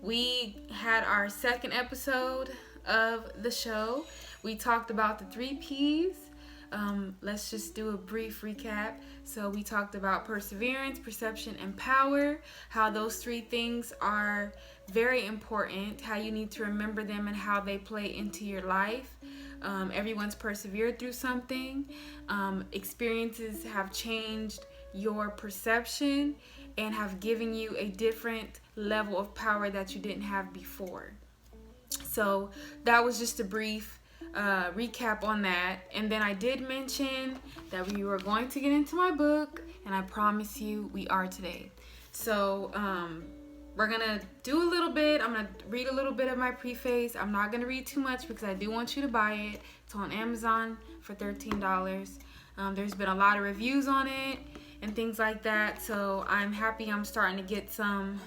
We had our second episode of the show. We talked about the 3 P's. Let's just do a brief recap. So we talked about perseverance, perception, and power, how those 3 things are very important, how you need to remember them and how they play into your life. Everyone's persevered through something. Experiences have changed your perception and have given you a different level of power that you didn't have before. So that was just a brief recap on that. And then I did mention that we were going to get into my book, and I promise you we are today. So we're going to do a little bit. I'm going to read a little bit of my preface. I'm not going to read too much because I do want you to buy it. It's on Amazon for $13. There's been a lot of reviews on it and things like that. So I'm happy I'm starting to get some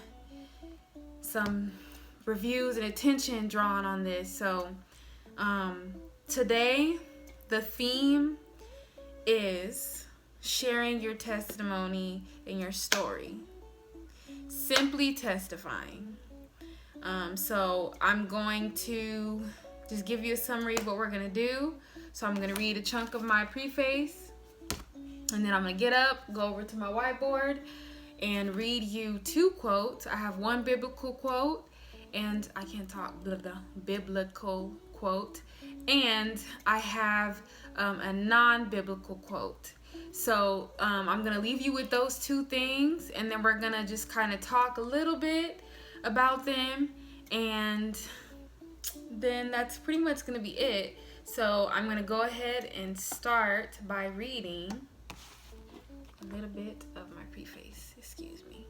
reviews and attention drawn on this. So today the theme is sharing your testimony and your story. Simply testifying. So I'm going to just give you a summary of what we're going to do. So I'm going to read a chunk of my preface, and then I'm going to get up, go over to my whiteboard, and read you 2 quotes. I have 1 biblical quote, and I can't talk, biblical quote, and I have a non-biblical quote. So I'm going to leave you with those 2 things, and then we're going to just kind of talk a little bit about them, and then that's pretty much going to be it. So I'm going to go ahead and start by reading a little bit of my preface. Excuse me.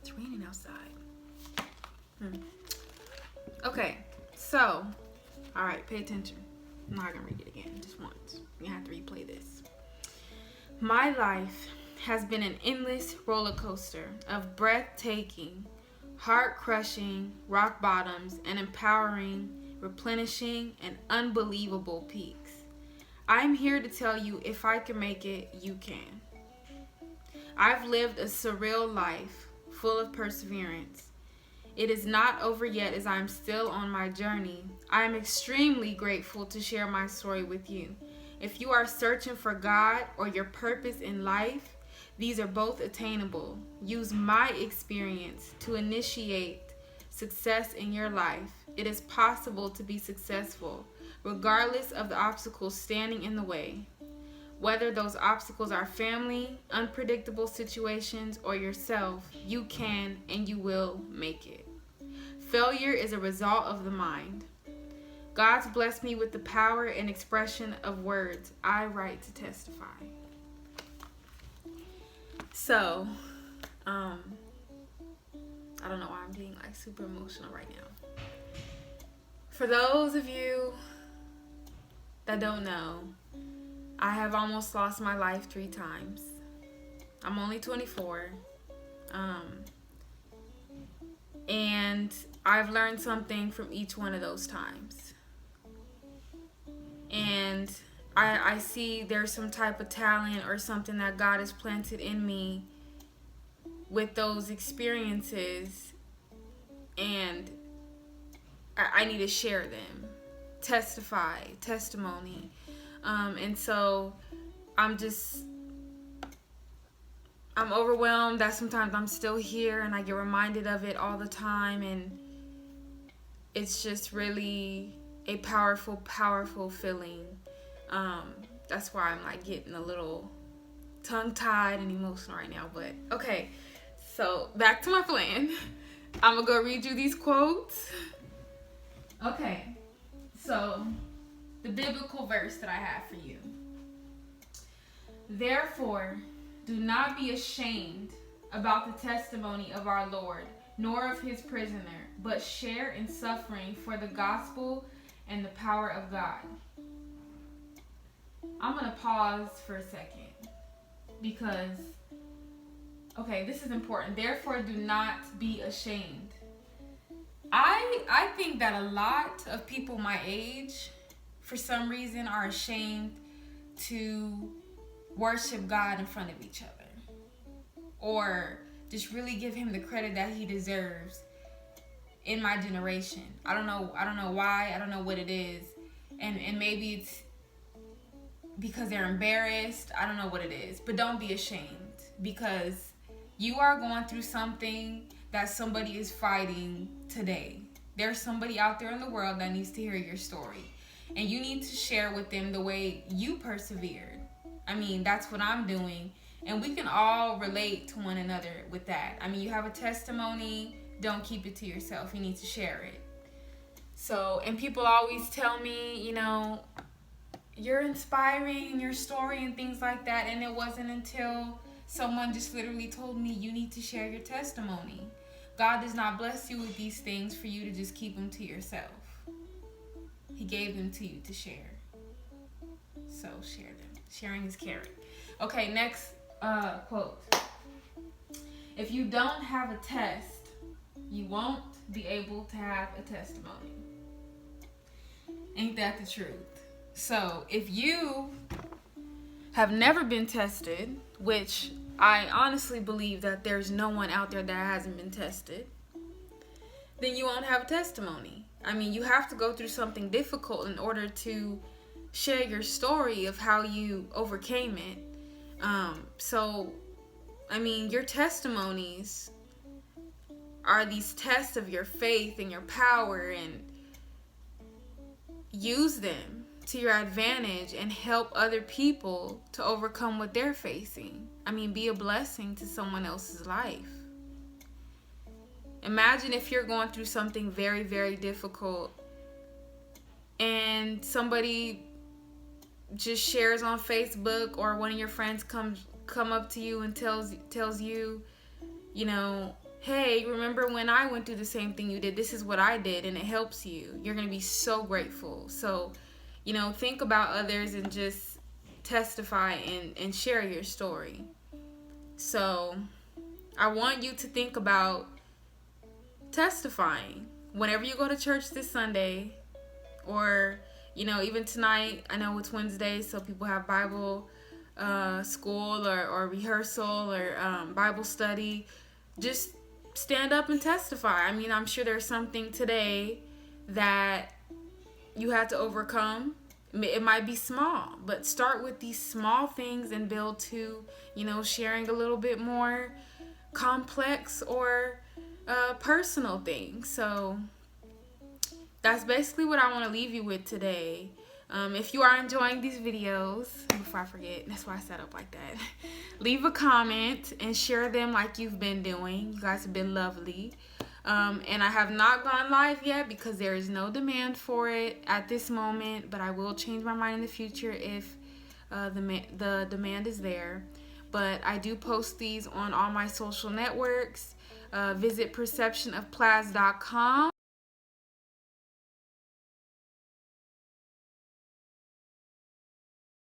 It's raining outside. Okay, so, all right, pay attention. I'm not going to read it again, just once. You have to replay this. My life has been an endless roller coaster of breathtaking, heart-crushing rock bottoms and empowering, replenishing, and unbelievable peaks. I'm here to tell you, if I can make it, you can. I've lived a surreal life full of perseverance. It is not over yet, as I'm still on my journey. I am extremely grateful to share my story with you. If you are searching for God or your purpose in life, these are both attainable. Use my experience to initiate success in your life. It is possible to be successful, regardless of the obstacles standing in the way. Whether those obstacles are family, unpredictable situations, or yourself, you can and you will make it. Failure is a result of the mind. God's blessed me with the power and expression of words. I write to testify. So, I don't know why I'm being like super emotional right now. For those of you that don't know, I have almost lost my life 3 times. I'm only 24. And I've learned something from each one of those times. And I see there's some type of talent or something that God has planted in me with those experiences, and I need to share them, testimony. And so I'm overwhelmed that sometimes I'm still here and I get reminded of it all the time, and it's just really a powerful feeling. That's why I'm like getting a little tongue-tied and emotional right now. But okay, so back to my plan. I'm gonna go read you these quotes. Okay, so the biblical verse that I have for you. Therefore, do not be ashamed about the testimony of our Lord, nor of his prisoner, but share in suffering for the gospel and the power of God. I'm going to pause for a second because, okay, this is important. Therefore, do not be ashamed. I think that a lot of people my age, for some reason, are ashamed to worship God in front of each other, or just really give him the credit that he deserves in my generation. I don't know why. I don't know what it is. And maybe it's because they're embarrassed. I don't know what it is. But don't be ashamed, because you are going through something that somebody is fighting today. There's somebody out there in the world that needs to hear your story. And you need to share with them the way you persevered. I mean, that's what I'm doing. And we can all relate to one another with that. I mean, you have a testimony. Don't keep it to yourself. You need to share it. So, and people always tell me, you know, you're inspiring in your story and things like that. And it wasn't until someone just literally told me, you need to share your testimony. God does not bless you with these things for you to just keep them to yourself. He gave them to you to share. So share them. Sharing is caring. Okay, next quote. If you don't have a test, you won't be able to have a testimony. Ain't that the truth? So if you have never been tested, which I honestly believe that there's no one out there that hasn't been tested, then you won't have a testimony. I mean, you have to go through something difficult in order to share your story of how you overcame it. So, I mean, your testimonies are these tests of your faith and your power, and use them to your advantage and help other people to overcome what they're facing. I mean, be a blessing to someone else's life. Imagine if you're going through something very, very difficult and somebody just shares on Facebook, or one of your friends come up to you and tells you, you know, hey, remember when I went through the same thing you did? This is what I did, and it helps you. You're going to be so grateful. So, you know, think about others and just testify and share your story. So, I want you to think about testifying whenever you go to church this Sunday, or, you know, even tonight. I know it's Wednesday, so people have Bible school or rehearsal or Bible study. Just stand up and testify. I mean, I'm sure there's something today that you had to overcome. It might be small, but start with these small things and build to, you know, sharing a little bit more complex or personal things. So that's basically what I want to leave you with today. If you are enjoying these videos, before I forget, that's why I set up like that, leave a comment and share them like you've been doing. You guys have been lovely. And I have not gone live yet because there is no demand for it at this moment, but I will change my mind in the future if the demand is there. But I do post these on all my social networks. Visit perceptionofplazz.com.